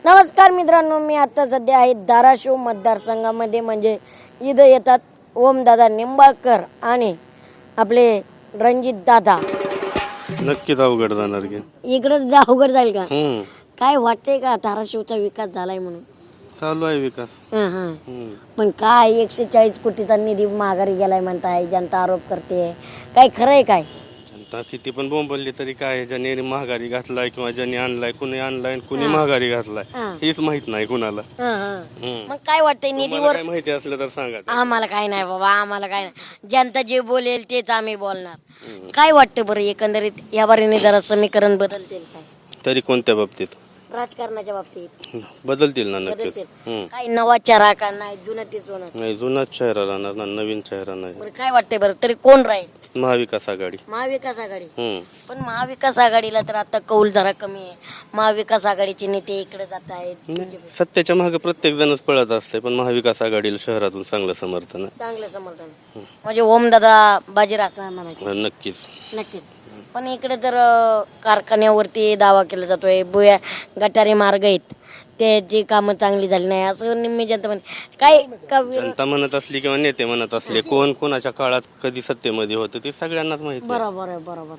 नमस्कार मित्रांनो, मी आता सध्या आहे धाराशिव मतदारसंघामध्ये. म्हणजे इथं येतात ओमदादा निंबाळकर आणि आपले रणजित दादा. नक्कीच अवघड जाणार की. इकडं अवघड जाईल का? काय वाटतंय का धाराशिवचा विकास झालाय म्हणून? चालू आहे विकास. पण काय 140 कोटीचा निधी माघारी गेलाय म्हणताय, जनता आरोप करते. काय खरंय काय? जनता किती पण बोंबलली तरी काय, ज्यांनी महागारी घातलाय किंवा ज्यांनी आणलाय, कुणी आणलाय कुणी महागारी घातलाय हेच माहित नाही कुणाला. मग काय वाटतंय निधीवर? काय माहिती असलं तर सांगा. आम्हाला काय नाही बाबा, आम्हाला काय नाही. जनता जे बोलेल तेच आम्ही बोलणार. काय वाटतं बरं एकंदरीत या बारीने जरा समीकरण बदलतील काय? तरी कोणत्या बाबतीत? राजकारणाच्या बाबतीत बदलतील ना नक्कीच. बदलतील. काही नवा चेहरा का नाही, जुनं तेच होणार? नाही, जुनाच चेहरा राहणार ना, नवीन चेहरा नाही. बरं काय वाटतंय बरं, तरी कोण राहील? महाविकास आघाडी. महाविकास आघाडी. पण महाविकास आघाडीला तर आता कौल जरा कमी आहे. महाविकास आघाडीचे नेते इकडे जात आहेत. सत्याच्या मागे प्रत्येक जणच पळत असते, पण महाविकास आघाडीला शहरातून चांगलं समर्थन आहे. चांगलं समर्थन म्हणजे ओमदादा बाजी राखणार म्हणायचं. नक्कीच. नक्कीच. पण इकडे तर कारखान्यावरती दावा केला जातोय, बुया गटारी मार्ग आहेत त्याची कामं चांगली झाली नाही असं निम्मी जनता म्हणते. काय जनता म्हणत असली किंवा नेते म्हणत असले, कोण कोणाच्या काळात कधी सत्तेमध्ये होतं ते सगळ्यांनाच माहिती आहे. बरोबर आहे, बरोबर.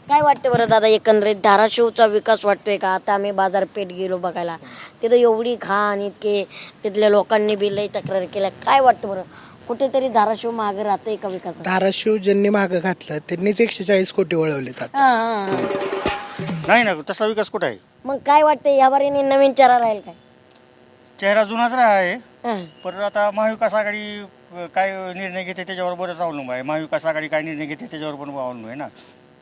काय वाटतं बरं दादा, एकंदरीत धाराशिवचा विकास वाटतोय का? आता आम्ही बाजारपेठ गेलो बघायला, तिथं एवढी घाण, इतके तिथल्या लोकांनी बी लई तक्रार केल्या. काय वाटतं बरं, कुठेतरी धाराशिव मागे राहतंय का विकास? धाराशिव ज्यांनी मागं घातलं त्यांनीच 140 कोटी वळवलेत. नाही ना, तसा विकास कुठं आहे? मग काय वाटतंय या बारीने नवीन चेहरा राहील काय? चेहरा जुनाच आहे. हं. परत आता महाविकास आघाडी काय निर्णय घेते त्याच्यावर बरंच अवलंबून आहे. महाविकास आघाडी काय निर्णय घेते त्याच्यावर पण अवलंबून आहे ना.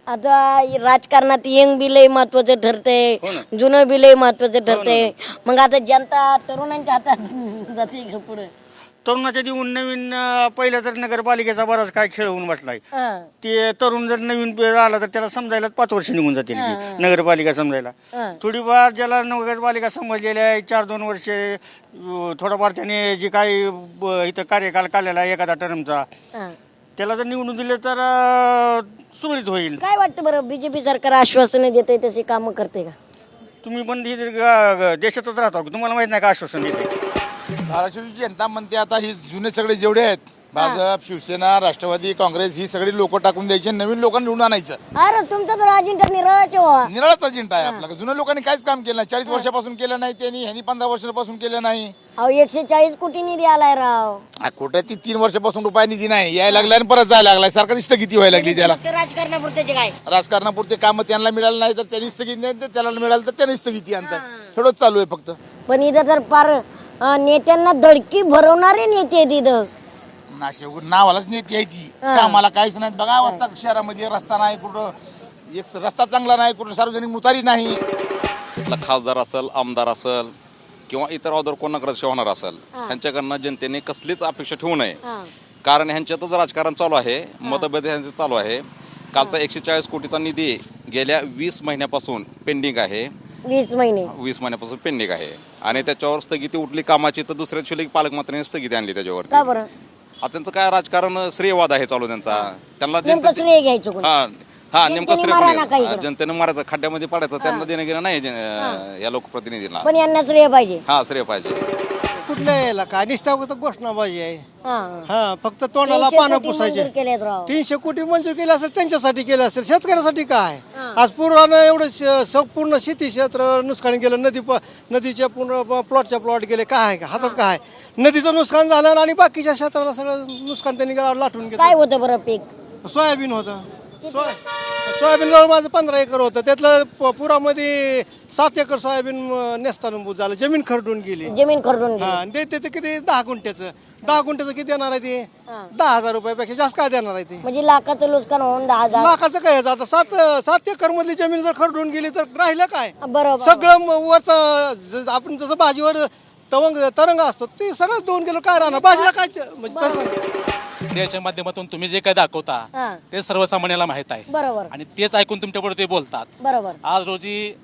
आता राजकारणात यंग बी लय महत्वाचं ठरते, जुनं बी लय महत्वाचं ठरते. मग आता जनता तरुणांच्या हातात जाते का पुढे? तरुणाच्या देऊन नवीन पहिलं तर नगरपालिकेचा बराच काय खेळ होऊन बसलाय. हं. ते तरुण जर नवीन आला तर त्याला समजायला 5 वर्ष निघून जातील की नगरपालिका समजायला. हं. थोडीफार ज्याला नगरपालिका समजलेली आहे 4-2 वर्षे थोडंफार त्याने जे काही इथं कार्यकाल काढलेला आहे एखादा टर्मचा, हं. त्याला जर निवडून दिले तर सुरळीत होईल. काय वाटतं बरं, बीजेपी सरकार आश्वासनं देते तशी कामं करते का? तुम्ही पण देशातच राहता, तुम्हाला माहित नाही का आश्वासन देते? धाराशिवची जनता म्हणते आता ही जुने सगळे जेवढे आहेत, भाजप, शिवसेना, राष्ट्रवादी, काँग्रेस, ही सगळी लोक टाकून द्यायची, नवीन लोकांना निवडून आणायचं. अरे तुमचा तर अजिंठा निराळाच आहे. निराळाच अजेंडा आहे आपला. जुन्या लोकांनी काहीच काम केलं नाही. 40 वर्षापासून केलं नाही त्यांनी, ह्यांनी 15 वर्षापासून केलं नाही. अहो 140 कोटी निधी आलाय राव. कुठे ती 3 वर्षापासून रुपया निधी नाही यायला लागला आणि परत जायला लागलाय. सरकारची स्थगिती व्हायला लागली त्याला. राजकारणापुरते काय राजकारणापुरते कामं त्यांना मिळालं नाही तर त्यांनी स्थगिती नाही, तर त्याला मिळालं तर त्यांनी स्थगिती आणतात. एवढंच चालू आहे फक्त. पण इथं तर फार नेत्यांना धडकी भरवणारे नेते आहेत इथं. नाशिक नावालाच नेती आहे ती, कामाला काहीच नाही. बघा अवस्था शहरामध्ये, रस्ता नाही कुठं, एक रस्ता चांगला नाही कुठं, सार्वजनिक मुतारी नाही. तिथला खासदार असेल, आमदार असेल किंवा इतर ऑदर कोण नगराध्यक्ष होणार असेल, ह्यांच्याकडनं जनतेने कसलीच अपेक्षा ठेवू नये. कारण ह्यांच्यातच राजकारण चालू आहे, मतभेद ह्यांचं चालू आहे. कालचा 140 कोटीचा निधी गेल्या 20 महिन्यापासून पेंडिंग आहे. 20 महिन्यापासून पेंडिंग आहे आणि त्याच्यावर स्थगिती उठली कामाची, तर दुसऱ्या दिवशी पालकमंत्र्यांनी स्थगिती आणली त्याच्यावर. का बरं? आता त्यांचं काय राजकारण श्रेयवाद आहे चालू त्यांचा. त्यांना नेमकं श्रेय घ्यायचं कोणी? हा नेमकं जनतेने मारायला काही श्रेय करा. जनतेने मारायचं, खड्ड्यामध्ये पडायचं, त्यांना देणं घेणं नाही या लोकप्रतिनिधीला. पण यांना श्रेय पाहिजे. हा श्रेय पाहिजे. कुठल्या याला काय निस्ता घोषणाबाजी आहे. हा. हा फक्त तोंडाला 300 पानं कोटी पुसायचे. मंजूर केलेत राव. 300 कोटी मंजूर केले असेल त्यांच्यासाठी केलं असेल, शेतकऱ्यासाठी काय? आज पुरानं एवढं संपूर्ण शेती क्षेत्र नुकसान गेलं. नदीच्या पूर्ण प्लॉटच्या प्लॉट गेले. काय का हातात काय? नदीचं नुकसान झालं आणि बाकीच्या क्षेत्राला सगळं नुकसान त्यांनी लाटून काय घेतलं. होतं बरं पीक? सोयाबीन होतं. सोयाबीन जवळ माझं 15 एकर होतं. त्यातलं पुरामध्ये 7 एकर सोयाबीन नेस्तानबूत झालं. जमीन खरडून गेली. जमीन खरडून गेली. हा ते किती 10 गुंठ्याचं. 10 गुंठ्याचं किती देणार आहे ते? 10,000 रुपयापेक्षा जास्त काय देणार आहे ते? म्हणजे लाखाचं नुकसान होऊन 10,000. लाखाचं काय याचं? आता 7 एकर मधली जमीन जर खरडून गेली तर राहिलं काय? बरोबर. सगळं वरच आपण जसं भाजीवर तरंग असतो ते सगळं दोन गेलो. काय राहणार भाजीला? काय म्हणजे तसं मीडियाच्या माध्यमातून तुम्ही जे काय दाखवता ते सर्वसामान्याला माहित आहे बरोबर. आणि तेच ऐकून तुमच्याबरोबर ते बोलतात. बरोबर. आज रोजी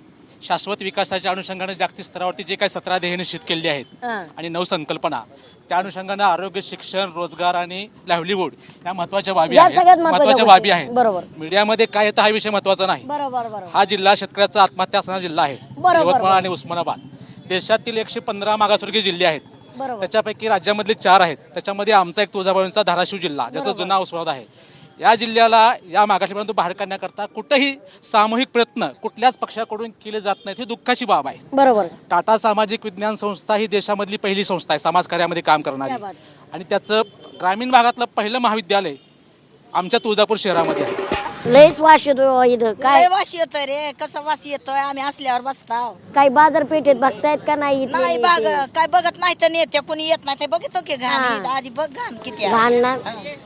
शाश्वत विकासाच्या अनुषंगाने जागतिक स्तरावरती जे काही 17 ध्येय निश्चित केली आहेत आणि 9 संकल्पना, त्या अनुषंगाने आरोग्य, शिक्षण, रोजगार आणि लाईव्हलीहूड या महत्वाच्या बाबी या आहेत. सगळ्यात महत्त्वाच्या महत्वाच्या बाबी गोष्टी. आहेत. बरोबर. मीडियामध्ये काय येतं हा विषय महत्वाचा नाही. बरोबर. हा जिल्हा शेतकऱ्याचा आत्महत्या असणारा जिल्हा आहे. यवतमाळ आणि उस्मानाबाद देशातील 115 मागासवर्गीय जिल्हे आहेत. बरोबर. त्याच्यापैकी राज्यामधले 4 आहेत. त्याच्यामध्ये आमचा एक तुळजाभवानीचा धाराशिव जिल्हा, ज्याचा जुना उस्मानाबाद आहे. या जिल्ह्याला या मागासलेपर्यंत बाहेर काढण्याकरता कुठेही सामूहिक प्रयत्न कुठल्याच पक्षाकडून केले जात नाहीत. ही दुःखाची बाब आहे. बरोबर. टाटा सामाजिक विज्ञान संस्था ही देशामधली पहिली संस्था आहे समाजकार्यामध्ये काम करणारी, आणि त्याचं ग्रामीण भागातलं पहिलं महाविद्यालय आमच्या तुळजापूर शहरामध्ये आहे. लयच वास येतोय इथं. काय वास येतोय रे, कसा वास येतोय, आम्ही असल्यावर बसताव. काही बाजारपेठेत बघतायत का नाही इथले नाही नेते? काय बघत नाही तर नेते कोणी येत नाही ते बघतो की घाण आधी बघ घाण किती आहे. घाण ना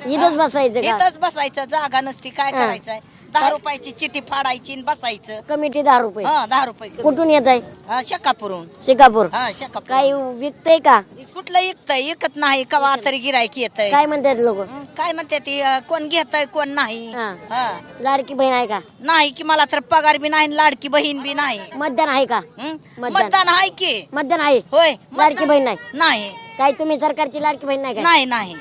इथंच बसायचं का? इथंच बसायचं, जागा नसती काय करायचंय. 10 रुपयाची चिठी फाडायची आणि बसायचं. कमिटी 10 रुपये. 10 रुपये. कुठून येत आहे? शकापूरून. शिकापूर. शकापूर. काही विकतय का? कुठलं इकत नाही, कवा तरी गिरायक येतय. काय म्हणतात लोक? काय म्हणते ती, कोण घेतय कोण नाही. लाडकी बहीण आहे का? नाही की, मला तर पगार बी नाही, लाडकी बहीण बी नाही. मतदान आहे का? मतदान आहे की. मतदान आहे. होय. लाडकी बहीण नाही. नाही. काय तुम्ही सरकारची लाडकी बहीण नाही का? नाही.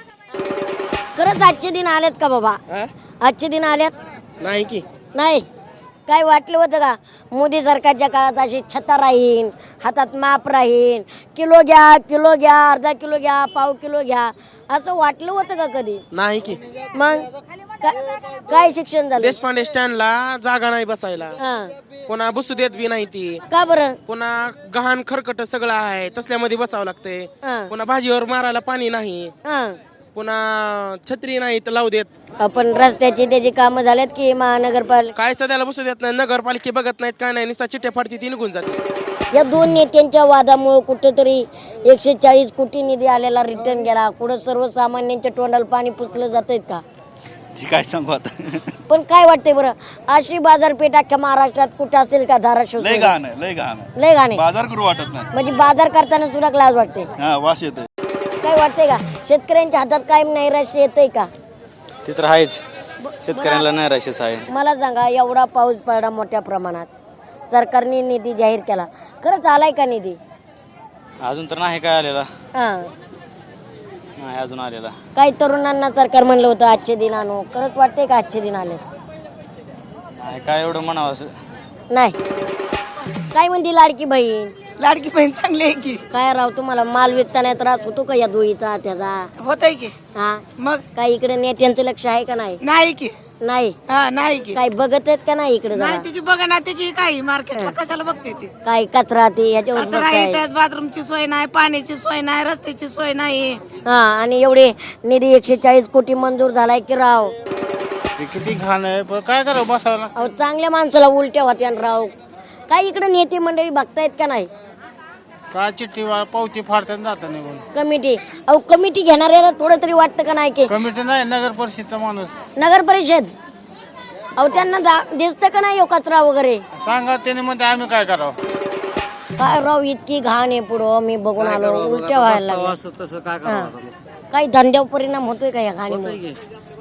खरंच आजचे दिन आलेत का बाबा? आजचे दिन आलेत नाही की नाही. काय वाटलं होतं का मोदी सरकारच्या काळात अशी छता राहीन, हातात माप राहीन, किलो घ्या, अर्धा किलो घ्या, पाव किलो घ्या, असं वाटलं होतं का कधी? नाही की मग काय शिक्षण झालं? देशपांडे स्टँडला जागा नाही बसायला, हा. पुन्हा बसू देत बी नाही ती, का बरं? पुन्हा गहाण खरकट सगळं आहे, तसल्यामध्ये बसावं लागतंय. हा. पुन्हा भाजीवर मारायला पाणी नाही, हा. पुन्हा छत्री नाही तर लावू देत. आपण रस्त्याची त्याची कामं झाल्यात की महानगरपालिका? काय सध्याला बसू देत नाही, नगरपालिके बघत नाहीत, काय नाही, नुसता चिठ्ठ्या फाडती ती निघून जाते. या दोन नेत्यांच्या वादामुळे कुठेतरी 140 कोटी निधी आलेला रिटर्न गेला. कुठं सर्वसामान्यांच्या तोंडाला पाणी पुसलं जातंय का? काय सांगू आता. पण काय वाटतंय बरं, अशी बाजारपेठ अख्ख्या महाराष्ट्रात कुठं असेल का? धाराशिव लय घाण आहे, लय घाण आहे. लय घाण आहे. बाजार करू वाटत नाही. म्हणजे बाजार करताना तुला लाज वाटते? वास येतोय. काय वाटतंय का शेतकऱ्यांच्या हातात कायम नैराश्य येतंय का? ते तर आहेच, शेतकऱ्यांना नैराश्यच आहे. मला सांगा, एवढा पाऊस पडला मोठ्या प्रमाणात, सरकारने निधी जाहीर केला, खरंच आलाय का निधी? अजून तर नाही काय आलेला, हा. नाही अजून आलेला. काही तरुणांना सरकार म्हणलं होतं आजचे दिन आणू, खरंच वाटतंय का आजचे दिन आले? नाही काय एवढं म्हणावं असं नाही. काय म्हणते लाडकी बहीण? लाडकी बहीण चांगली आहे की. काय राव, तुम्हाला माल विकताना त्रास होतो का या दोईचा त्याचा? होतय की. हा. मग काय इकडे नेत्यांचं लक्ष आहे का नाही? नाही की. नाही. नाही की. काय बघत आहेत का नाही इकडे? नाही ती बघा ना, ती काही मार्केटला कशाला बघते ती. काय कचरा ते ह्याच्यावर कचरा बघताय. आहे, बाथरूमची सोय नाही, पाण्याची सोय नाही, रस्त्याची सोय नाही. हा. आणि एवढे निधी 140 कोटी मंजूर झालाय की राव. किती घाण आहे, पण काय करावं, बसावं. अहो, चांगल्या माणसाला उलट्या होत्या न राव. काय इकडे नेते मंडळी बघतायत का नाही? काय चिठ्ठी पावती फाडतात जातात निघून. कमिटी, अहो कमिटी घेणाऱ्याला थोडं तरी वाटतं का नाही की कमिटी नाही, नगर परिषदचा माणूस नगर परिषद, अहो त्यांना दिसतं का नाही हो कचरा वगैरे? सांगा त्याने म्हणते आम्ही काय करावं. काय राव, इतकी घाण आहे पुढं, मी बघून आलो, उलट्या व्हायला लागल्या. तसं काय हा. काही धंद्यावर परिणाम होतोय का या घाणीमुळे?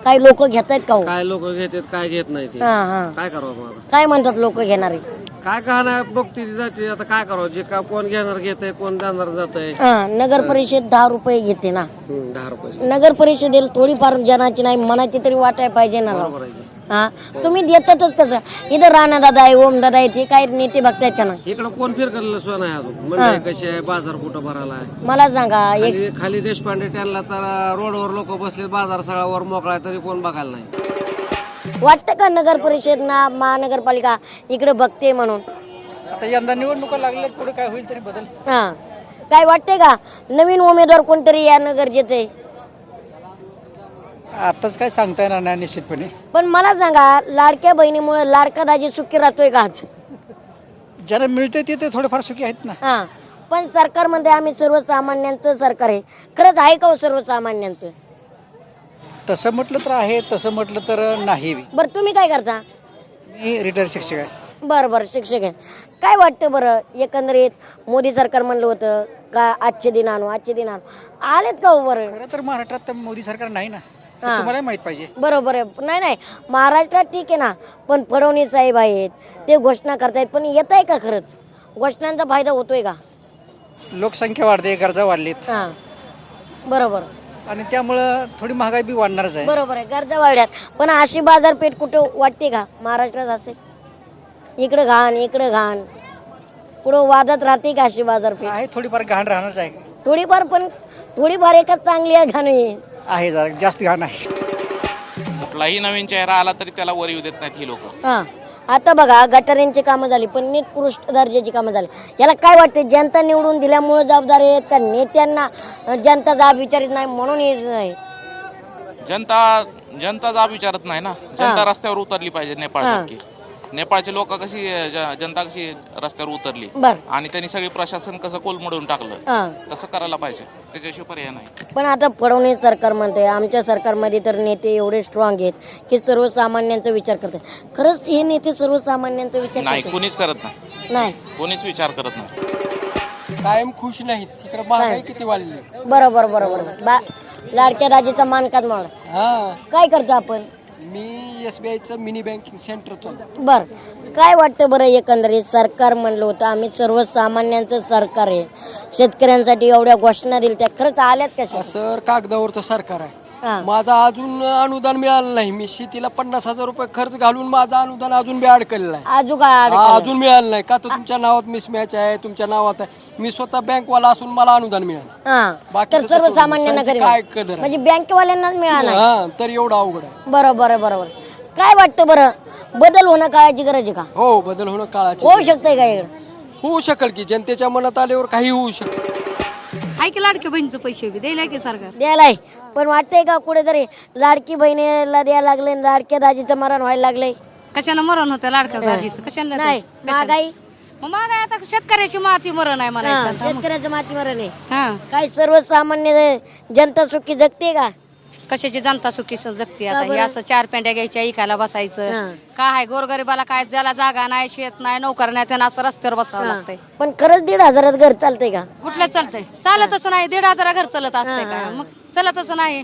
काही लोक घेत आहेत का हो? काय लोक घेतात काय घेत नाही ते, हा हा. काय करावं मग आता? काय म्हणतात लोक घेणारे? काय कहाणा बघते ती जाते, आता काय करावं, जे का कोण घेणार घेतय, कोण जाणार जात आहे. हा. नगर परिषद 10 रुपये घेते ना. 10 रुपये नगर परिषदेला थोडीफार जनाची नाही मनाची तरी वाटाय पाहिजे ना राव. हा. तुम्ही देतातच कसं? इथं राणा दादा आहे, ओम दादा आहे, ते काय नेते बघतायत का नाही? इकडं कोण फिरकलेलं सोय नाही अजून, मंडई कशी आहे, बाजार कुठं भरायला आहे. मला सांगा, एक खाली देशपांडे टॅनला तर रोडवर लोक बसले, बाजार सगळा वर मोकळा आहे, तरी कोण बघायला नाही. वाटतं का नगर परिषद ना महानगरपालिका इकडे बघते म्हणून? आता यंदा निवडणुका लागल्या, पुढे काय होईल तरी बदल. हा. काय वाटतंय का नवीन उमेदवार कोणतरी यानं गरजेचं आहे? आताच काय सांगता येणार नाही निश्चितपणे. पण मला सांगा, लाडक्या बहिणीमुळे लाडका दाजी सुखी राहतोय का आज? ज्याला मिळते ते थोडेफार सुखी आहेत ना. हा. पण सरकारमध्ये आम्ही सर्वसामान्यांचं सरकार आहे, खरंच आहे का हो सर्वसामान्यांचं? तसं म्हटलं तर आहे, तसं म्हटलं तर नाही. बरं तुम्ही काय करता? मी रिटायर्ड शिक्षक आहे. बरं शिक्षक आहे. काय वाटतं बरं, एकंदरीत मोदी सरकार म्हणलं होतं का आजचे दिन आणू, आजचे दिन आणू, आलेत का हो बरं? खरं तर महाराष्ट्रात तर मोदी सरकार नाही ना. हे तुम्हाला माहित पाहिजे. बरोबर आहे. नाही नाही, महाराष्ट्रात ठीक आहे ना, पण फडणवीस साहेब आहेत ते घोषणा करतायत, पण येत आहे का खरंच? घोषणांचा फायदा होतोय का? लोकसंख्या वाढते, गरजा वाढलीत हां बरोबर आणि त्यामुळं थोडी महागाई बी वाढणारच आहे. बरोबर आहे, गरजा वाढल्यात, पण अशी बाजारपेठ कुठं वाटते का महाराष्ट्रात? असेल इकडं घाण इकडं घाण, पुढं वादत राहते का अशी बाजारपेठ? आहे थोडीफार घाण राहणारच आहे. थोडीफार, पण थोडीफार एकच चांगली आहे घाण आहे जरा जास्त घाण आहे. कुठलाही नवीन चेहरा आला तरी त्याला वर येऊ देत नाहीत ही लोक. हां आता बघा, गटारींची कामं झाली, पण निकृष्ट दर्जाची कामं झाली. याला काय वाटते? जनता निवडून दिल्यामुळे जबाबदार आहेत का नेत्यांना जनता जाब विचारित नाही म्हणून हे नाही? जनता जाब विचारत नाही ना. जनता रस्त्यावर उतरली पाहिजे. नेपाळसारखी नेपाळचे लोक कशी जनता कशी रस्त्यावर उतरली बर आणि त्यांनी सगळी प्रशासन कसं कोलमडून टाकलं, हां तसं करायला पाहिजे. त्याच्याशिवाय पर्याय नाही. पण आता फडणवीस सरकार म्हणते, आमच्या सरकारमध्ये तर नेते एवढे स्ट्रॉंग आहेत की सर्वसामान्यांचा विचार करतात. खरंच हे नेते सर्वसामान्यांचा विचार नाही, करतात? कोणीच करत नाही. नाही. कोणीच विचार करत नाही. कायम खुश नाहीत. तिकडे महागाई किती वाढली. बरोबर बरोबर. लाडक्या दाजीचा मान का माड? हा, काय करतो आपण? मी SBIचं मिनी बँकिंग सेंटरचं. बर काय वाटतं बरं, एकंदरीत सरकार म्हणलं होतं आम्ही सर्वसामान्यांचं सरकार आहे, शेतकऱ्यांसाठी एवढ्या घोषणा दिल्या, त्या खरंच आल्यात कशा? सर कागदावरचं सरकार आहे. हां. माझा अजून अनुदान मिळालं नाही. मी शेतीला 50,000 रुपये खर्च घालून माझं अनुदान अजून बी अडकलेलं आहे. अजून मिळालं नाही. का तर तुमच्या नावात मिसमॅच आहे, तुमच्या नावात आहे. मी स्वतः बँकवाला असून मला अनुदान मिळालं. हां बाकीचं तर सर्वसामान्यांना संच करेल. काय कदर आहे? म्हणजे बँकेवाल्यांनाच मिळाला. हा, तर एवढं अवघड आहे. बरोबर आहे बरोबर. काय वाटतं बरं, बदल होणं काळाची गरज आहे का? हो, बदल होणं काळाचे. होऊ शकतंय का इकडं? होऊ शकेल की जनतेच्या मनात आल्यावर काही होऊ शकतं. हाय की लाडक्या बहिणीचं पैसे बी द्यायला की सरकार द्यायलाय, पण वाटतंय का कुठेतरी लाडकी बहिणीला द्यायला लागले, लाडक्या दाजीचं मरण व्हायला लागलंय? कशाला मरण होतं लाडक्या दाजीचं? कशाला नाही, महागाई मग महागाई आता शेतकऱ्याची माती मरण आहे हां, म्हणायचं. शेतकऱ्याचं माती मरण आहे. हा, काय सर्वसामान्य जनता सुखी जगते का? कशाची जनता सुखी जगते का आता? हे बरं? असं 4 पेंड्या घ्यायच्या इकायला बसायचं. हां. काय आहे गोरगरीबाला? काय ज्याला जागा नाही, शेत नाही, नोकर नाही, त्यांना असं रस्त्यावर बसावं लागतंय. पण खरंच 1,500 घर चालतंय का? कुठलं चालतंय? चालतच नाही. 1,500 घर चालत असतंय का? मग चालतच नाही.